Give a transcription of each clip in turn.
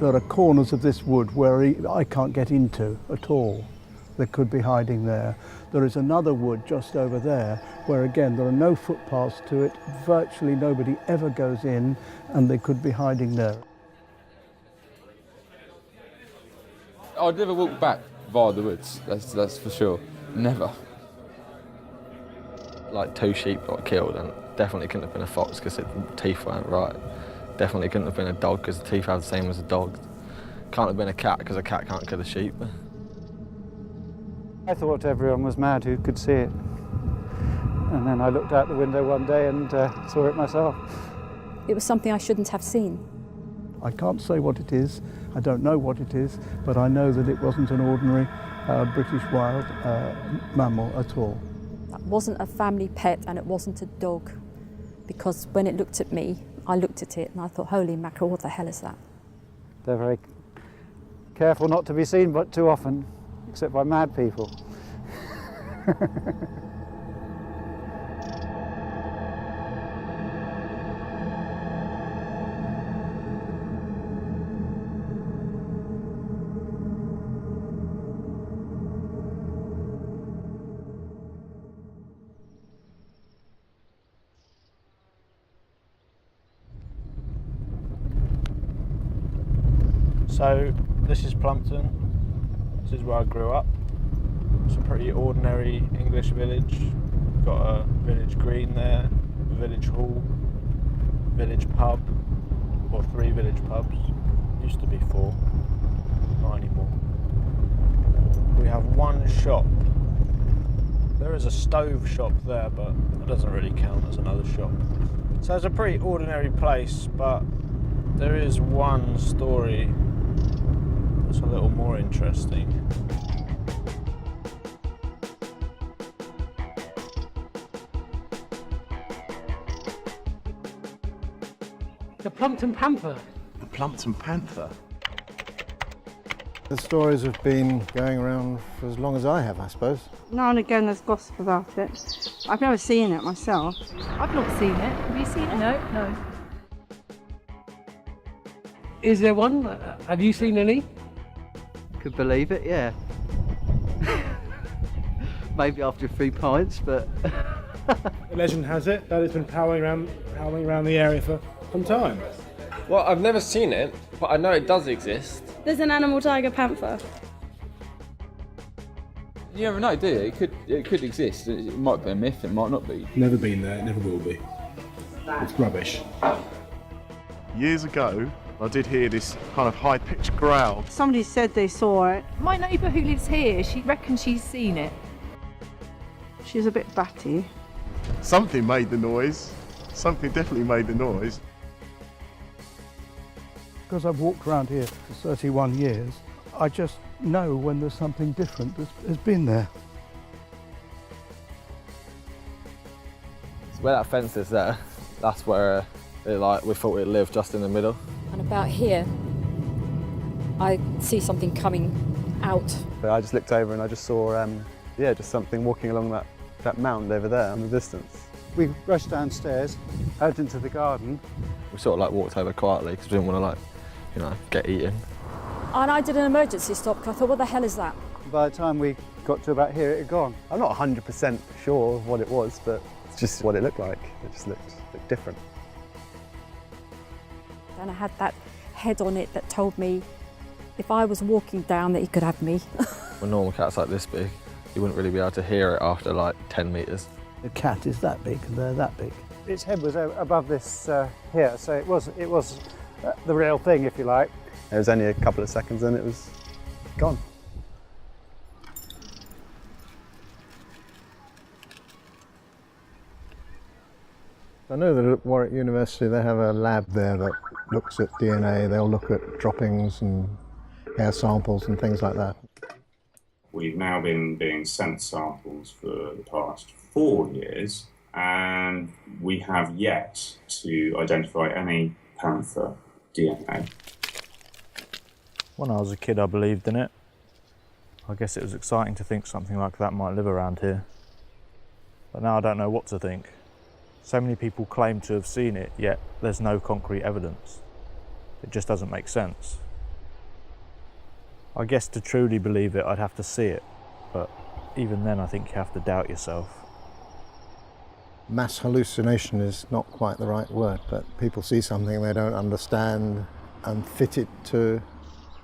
There are corners of this wood where I can't get into at all. They could be hiding there. There is another wood just over there where again there are no footpaths to it, virtually nobody ever goes in, and they could be hiding there. I'd never walk back via the woods, that's for sure. Never. Like 2 sheep got killed, and definitely couldn't have been a fox because the teeth weren't right. Definitely couldn't have been a dog because the teeth are the same as a dog. Can't have been a cat because a cat can't kill a sheep. I thought everyone was mad who could see it. And then I looked out the window one day and saw it myself. It was something I shouldn't have seen. I can't say what it is, I don't know what it is, but I know that it wasn't an ordinary British wild mammal at all. That wasn't a family pet and it wasn't a dog, because when it looked at me, I looked at it and I thought, holy mackerel, what the hell is that? They're very careful not to be seen but too often, except by mad people. So this is Plumpton. This is where I grew up. It's a pretty ordinary English village. We've got a village green there, a village hall, village pub, or 3 village pubs. Used to be 4, not anymore. We have 1 shop. There is a stove shop there, but that doesn't really count as another shop. So it's a pretty ordinary place, but there is one story that's a little more interesting. The Plumpton Panther. The Plumpton Panther? The stories have been going around for as long as I have, I suppose. Now and again there's gossip about it. I've never seen it myself. I've not seen it. Have you seen it? No. Is there one? Have you seen any? Could believe it, yeah. Maybe after a few pints, but... The legend has it that it's been howling around the area for some time. Well, I've never seen it, but I know it does exist. There's an animal tiger panther. You never know, do you? It could exist. It might be a myth, it might not be. Never been there, never will be. It's rubbish. Years ago, I did hear this kind of high-pitched growl. Somebody said they saw it. My neighbour who lives here, she reckons she's seen it. She's a bit batty. Something made the noise. Something definitely made the noise. Because I've walked around here for 31 years, I just know when there's something different that has been there. So where that fence is there, that's where we thought it lived, just in the middle. And about here, I see something coming out. But I just looked over and I just saw, just something walking along that mound over there in the distance. We rushed downstairs, out into the garden. We sort of walked over quietly because we didn't want to get eaten. And I did an emergency stop because I thought, what the hell is that? By the time we got to about here, it had gone. I'm not 100% sure of what it was, but it's just what it looked like. It just looked different. And I had that head on it that told me if I was walking down that he could have me. When normal cat's like this big, you wouldn't really be able to hear it after 10 metres. The cat is that big and they're that big. Its head was above this here, so it was the real thing, if you like. It was only a couple of seconds and it was gone. I know that at Warwick University they have a lab there that looks at DNA, they'll look at droppings and hair samples and things like that. We've now been being sent samples for the past 4 years and we have yet to identify any panther DNA. When I was a kid I believed in it. I guess it was exciting to think something like that might live around here. But now I don't know what to think. So many people claim to have seen it, yet there's no concrete evidence. It just doesn't make sense. I guess to truly believe it, I'd have to see it, but even then I think you have to doubt yourself. Mass hallucination is not quite the right word, but people see something they don't understand and fit it to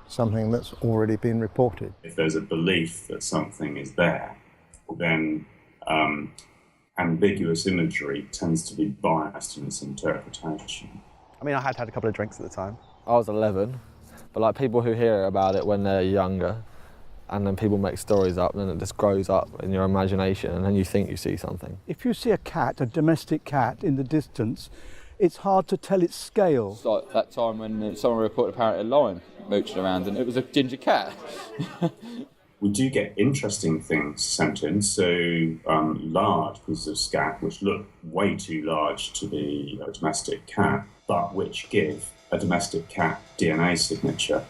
something that's already been reported. If there's a belief that something is there, then ambiguous imagery tends to be biased in its interpretation. I mean, I had had a couple of drinks at the time. I was 11, but like people who hear about it when they're younger, and then people make stories up, and then it just grows up in your imagination, and then you think you see something. If you see a cat, a domestic cat, in the distance, it's hard to tell its scale. It's like that time when someone reported apparently a lion mooching around and it was a ginger cat. We do get interesting things sent in, so large pieces of scat which look way too large to be a domestic cat, but which give a domestic cat DNA signature.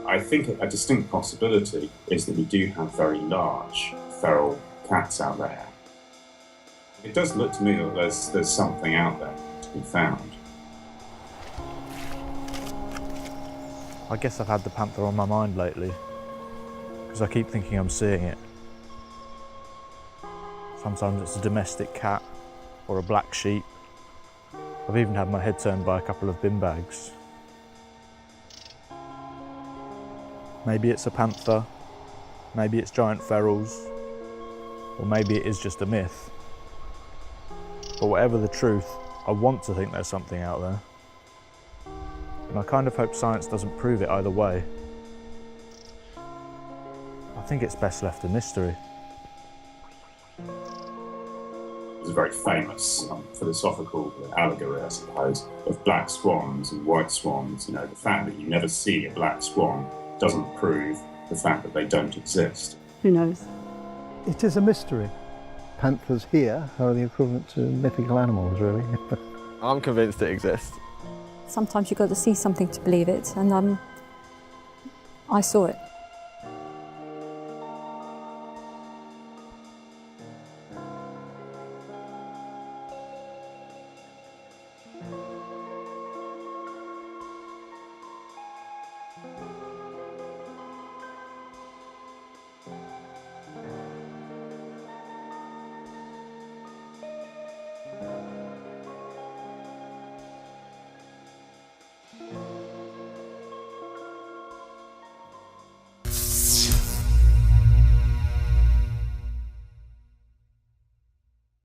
I think a distinct possibility is that we do have very large feral cats out there. It does look to me that there's something out there to be found. I guess I've had the panther on my mind lately, because I keep thinking I'm seeing it. Sometimes it's a domestic cat or a black sheep. I've even had my head turned by a couple of bin bags. Maybe it's a panther, maybe it's giant ferals, or maybe it is just a myth. But whatever the truth, I want to think there's something out there. And I kind of hope science doesn't prove it either way. I think it's best left a mystery. There's a very famous philosophical allegory, I suppose, of black swans and white swans. You know, the fact that you never see a black swan doesn't prove the fact that they don't exist. Who knows? It is a mystery. Panthers here are the equivalent to mythical animals, really. I'm convinced it exists. Sometimes you've got to see something to believe it, and I saw it.